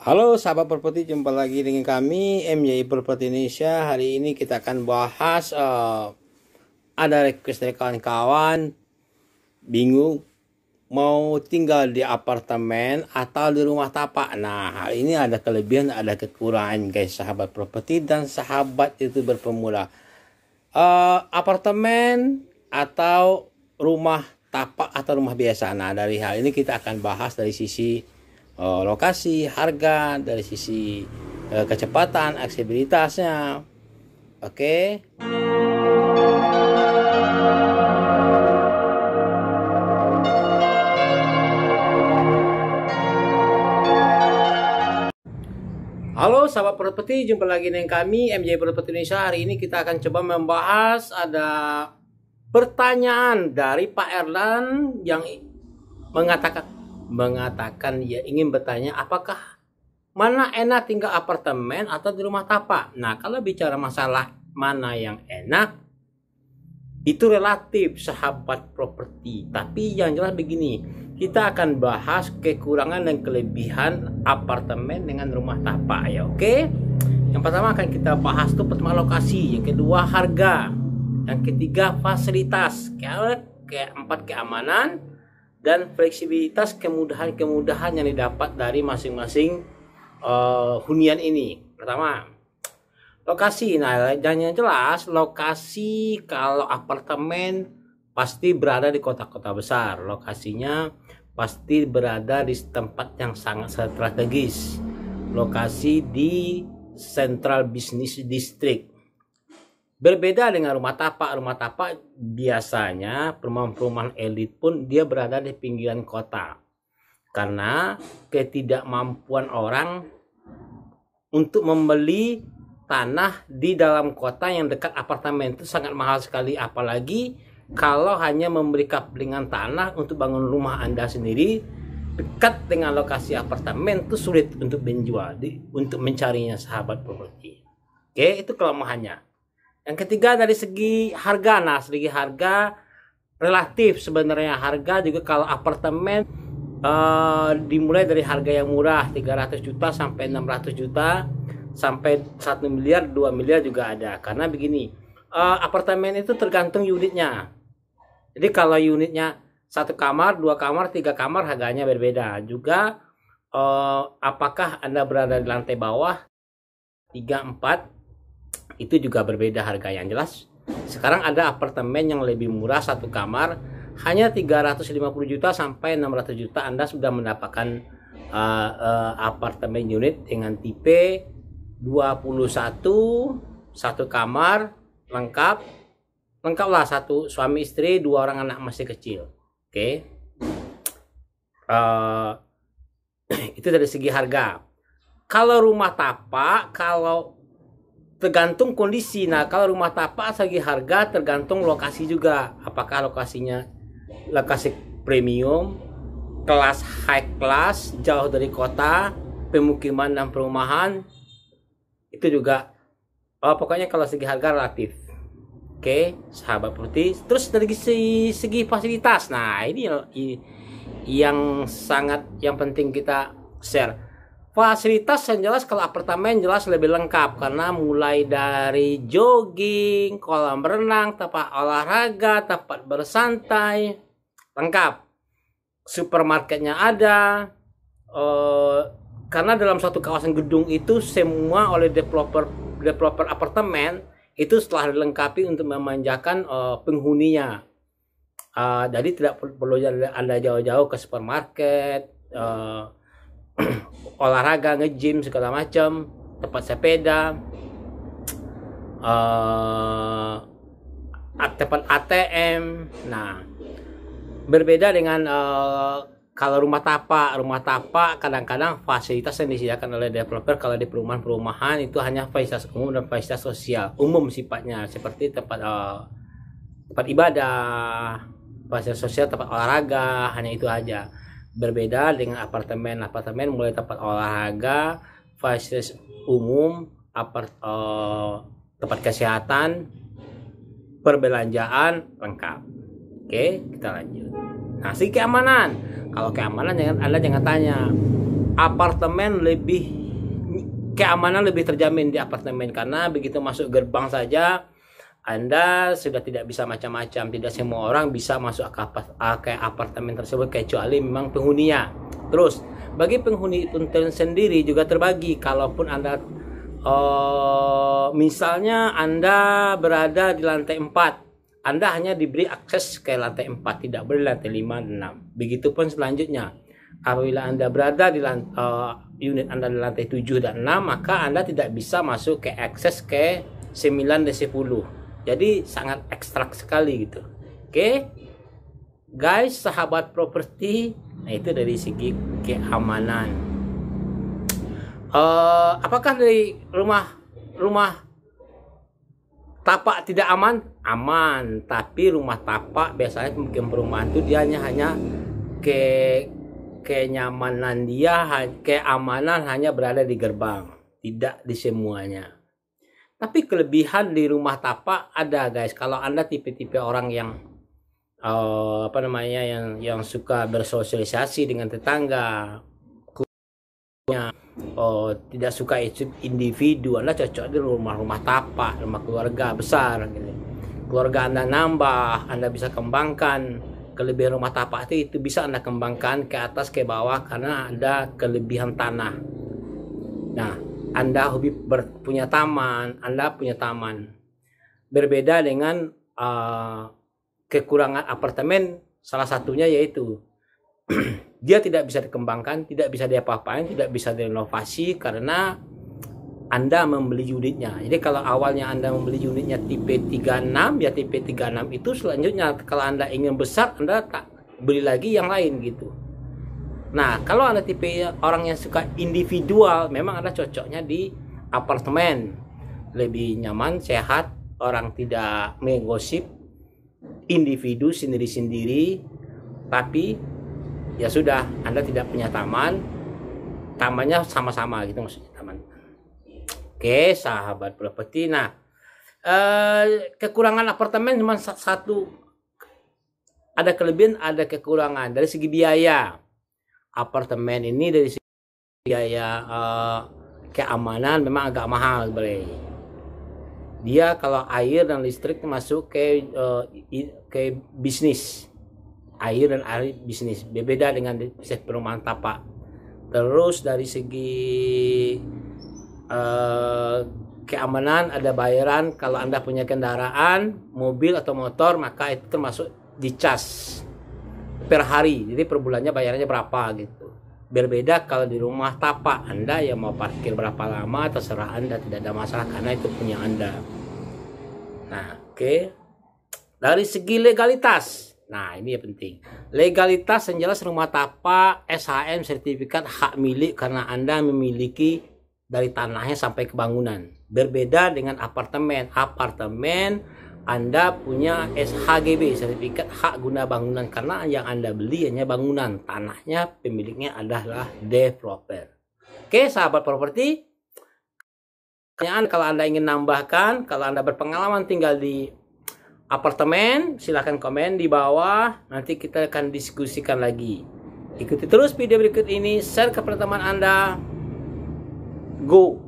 Halo sahabat properti, jumpa lagi dengan kami MJ Property Indonesia. Hari ini kita akan bahas ada request dari kawan-kawan bingung mau tinggal di apartemen atau di rumah tapak. Nah, hari ini ada kelebihan, ada kekurangan guys, sahabat properti dan sahabat itu berpemula. Apartemen atau rumah tapak atau rumah biasa. Nah, dari hal ini kita akan bahas dari sisi lokasi, harga, dari sisi kecepatan, aksesibilitasnya. Oke. Halo sahabat properti, jumpa lagi dengan kami MJ Property Indonesia. Hari ini kita akan coba membahas ada pertanyaan dari Pak Erlan yang mengatakan dia ingin bertanya apakah mana enak tinggal apartemen atau di rumah tapak. Nah, kalau bicara masalah mana yang enak itu relatif sahabat properti, tapi yang jelas begini, kita akan bahas kekurangan dan kelebihan apartemen dengan rumah tapak ya. Oke, yang pertama akan kita bahas tuh pertama lokasi, yang kedua harga, yang ketiga fasilitas, keempat keamanan dan fleksibilitas, kemudahan-kemudahan yang didapat dari masing-masing hunian ini. Pertama, lokasi. Nah, yang jelas lokasi kalau apartemen pasti berada di kota-kota besar. Lokasinya pasti berada di tempat yang sangat strategis. Lokasi di Central Business District. Berbeda dengan rumah tapak. Rumah tapak biasanya perumahan-perumahan elit pun dia berada di pinggiran kota. Karena ketidakmampuan orang untuk membeli tanah di dalam kota yang dekat apartemen itu sangat mahal sekali. Apalagi kalau hanya memberi kaplingan tanah untuk bangun rumah Anda sendiri dekat dengan lokasi apartemen itu sulit untuk menjual, untuk mencarinya sahabat properti. Oke, itu kelemahannya. Yang ketiga dari segi harga. Nah, segi harga relatif sebenarnya. Harga juga kalau apartemen dimulai dari harga yang murah 300 juta sampai 600 juta sampai 1 miliar, 2 miliar juga ada. Karena begini, apartemen itu tergantung unitnya. Jadi kalau unitnya 1 kamar, 2 kamar, 3 kamar harganya berbeda. Juga apakah Anda berada di lantai bawah 3, 4 itu juga berbeda harga. Yang jelas sekarang ada apartemen yang lebih murah 1 kamar hanya 350 juta sampai 600 juta Anda sudah mendapatkan apartemen unit dengan tipe 21, 1 kamar lengkap lah, 1 suami istri, 2 orang anak masih kecil. Oke. Itu dari segi harga. Kalau rumah tapak, kalau tergantung kondisi. Nah, kalau rumah tapak segi harga tergantung lokasi juga. Apakah lokasinya lokasi premium, kelas high class, jauh dari kota, pemukiman dan perumahan, itu juga pokoknya kalau segi harga relatif. Oke, sahabat properti. Terus dari segi fasilitas. Nah, ini yang penting kita share. Fasilitas yang jelas kalau apartemen jelas lebih lengkap karena mulai dari jogging, kolam renang, tempat olahraga, tempat bersantai, lengkap. Supermarketnya ada. Karena dalam satu kawasan gedung itu semua oleh developer apartemen itu setelah dilengkapi untuk memanjakan penghuninya. Jadi tidak perlu Anda jauh-jauh ke supermarket, olahraga, nge-gym segala macam, tempat sepeda, tempat ATM. Nah, berbeda dengan kalau rumah tapak kadang-kadang fasilitas yang disediakan oleh developer kalau di perumahan-perumahan itu hanya fasilitas umum dan fasilitas sosial umum sifatnya, seperti tempat ibadah, fasilitas sosial, tempat olahraga, hanya itu aja. Berbeda dengan apartemen mulai tempat olahraga, fasilitas umum, tempat kesehatan, perbelanjaan lengkap. Oke, kita lanjut. Nah, segi keamanan. Kalau keamanan Anda jangan tanya. apartemen keamanan lebih terjamin di apartemen, karena begitu masuk gerbang saja Anda sudah tidak bisa macam-macam. Tidak semua orang bisa masuk ke apartemen tersebut kecuali memang penghuninya. Terus bagi penghuni itu sendiri juga terbagi. Kalaupun Anda misalnya Anda berada di lantai 4, Anda hanya diberi akses ke lantai 4, tidak boleh lantai 5 dan 6. Begitupun selanjutnya. Apabila Anda berada di unit Anda di lantai 7 dan 6, maka Anda tidak bisa masuk ke akses ke 9 dan 10. Jadi sangat ekstrak sekali gitu. Oke, guys, sahabat properti. Nah, itu dari segi keamanan. Apakah dari rumah tapak tidak aman? Aman, tapi rumah tapak biasanya mungkin perumahan itu dia hanya kenyamanan keamanan hanya berada di gerbang, tidak di semuanya. Tapi kelebihan di rumah tapak ada, guys. Kalau Anda tipe-tipe orang yang yang suka bersosialisasi dengan tetangga, tidak suka individu, Anda cocok di rumah tapak, rumah keluarga besar gitu. Keluarga Anda nambah, Anda bisa kembangkan. Kelebihan rumah tapak itu bisa Anda kembangkan ke atas ke bawah karena ada kelebihan tanah. Nah, Anda hobi punya taman, Anda punya taman. Berbeda dengan kekurangan apartemen, salah satunya yaitu dia tidak bisa dikembangkan, tidak bisa diapa-apain, tidak bisa direnovasi karena Anda membeli unitnya. Jadi kalau awalnya Anda membeli unitnya tipe 36, ya tipe 36 itu selanjutnya kalau Anda ingin besar, Anda tak beli lagi yang lain gitu. Nah, kalau Anda tipe orang yang suka individual, memang Anda cocoknya di apartemen. Lebih nyaman, sehat, orang tidak menggosip, individu sendiri-sendiri. Tapi ya sudah, Anda tidak punya taman, tamannya sama-sama gitu maksudnya, taman. Oke, sahabat properti. Nah, kekurangan apartemen cuma satu. Ada kelebihan, ada kekurangan dari segi biaya. Apartemen ini dari segi biaya keamanan memang agak mahal, Bre. Dia kalau air dan listrik masuk ke bisnis. Air dan air bisnis. Berbeda dengan perumahan tapak. Terus dari segi keamanan ada bayaran. Kalau Anda punya kendaraan, mobil atau motor, maka itu termasuk dicas per hari, jadi per bulannya bayarannya berapa gitu. Berbeda kalau di rumah tapak, Anda yang mau parkir berapa lama terserah Anda, tidak ada masalah karena itu punya Anda. Nah, oke. Dari segi legalitas, nah ini yang penting. Legalitas yang jelas rumah tapak SHM sertifikat hak milik karena Anda memiliki dari tanahnya sampai ke bangunan. Berbeda dengan apartemen. Apartemen Anda punya SHGB, sertifikat hak guna bangunan, karena yang Anda beli hanya bangunan, tanahnya pemiliknya adalah developer. Oke, sahabat properti, pertanyaan kalau Anda ingin nambahkan, kalau Anda berpengalaman tinggal di apartemen, silahkan komen di bawah, nanti kita akan diskusikan lagi. Ikuti terus video berikut ini, share ke teman Anda. Go!